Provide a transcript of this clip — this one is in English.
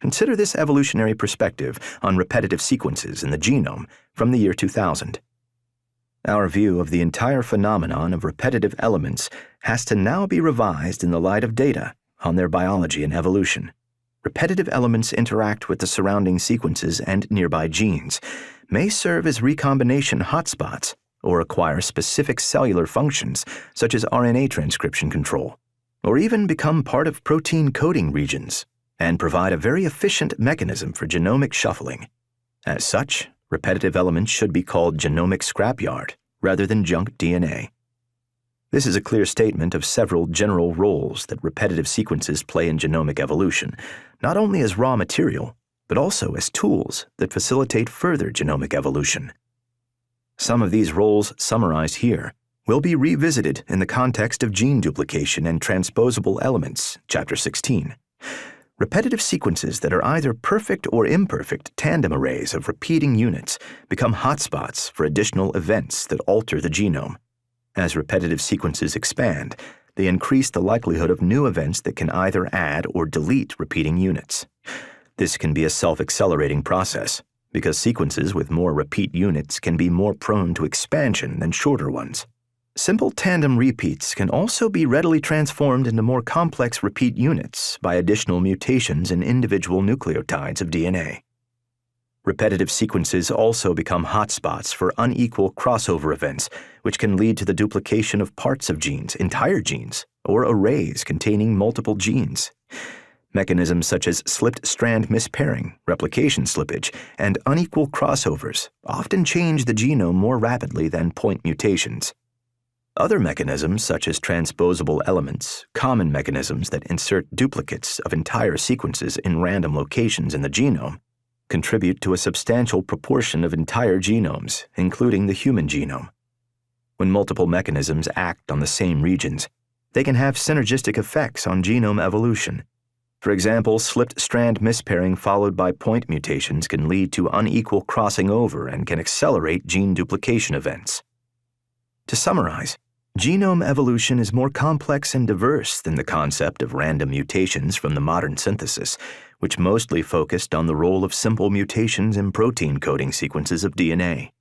Consider this evolutionary perspective on repetitive sequences in the genome from the year 2000. Our view of the entire phenomenon of repetitive elements has to now be revised in the light of data on their biology and evolution. Repetitive elements interact with the surrounding sequences and nearby genes, may serve as recombination hotspots, or acquire specific cellular functions such as RNA transcription control, or even become part of protein coding regions, and provide a very efficient mechanism for genomic shuffling. As such, repetitive elements should be called genomic scrapyard rather than junk DNA. This is a clear statement of several general roles that repetitive sequences play in genomic evolution, not only as raw material, but also as tools that facilitate further genomic evolution. Some of these roles summarized here will be revisited in the context of gene duplication and transposable elements, Chapter 16. Repetitive sequences that are either perfect or imperfect tandem arrays of repeating units become hotspots for additional events that alter the genome. As repetitive sequences expand, they increase the likelihood of new events that can either add or delete repeating units. This can be a self-accelerating process, because sequences with more repeat units can be more prone to expansion than shorter ones. Simple tandem repeats can also be readily transformed into more complex repeat units by additional mutations in individual nucleotides of DNA. Repetitive sequences also become hotspots for unequal crossover events, which can lead to the duplication of parts of genes, entire genes, or arrays containing multiple genes. Mechanisms such as slipped-strand mispairing, replication slippage, and unequal crossovers often change the genome more rapidly than point mutations. Other mechanisms, such as transposable elements, common mechanisms that insert duplicates of entire sequences in random locations in the genome, contribute to a substantial proportion of entire genomes, including the human genome. When multiple mechanisms act on the same regions, they can have synergistic effects on genome evolution. For example, slipped-strand mispairing followed by point mutations can lead to unequal crossing over and can accelerate gene duplication events. To summarize, genome evolution is more complex and diverse than the concept of random mutations from the modern synthesis, which mostly focused on the role of simple mutations in protein coding sequences of DNA.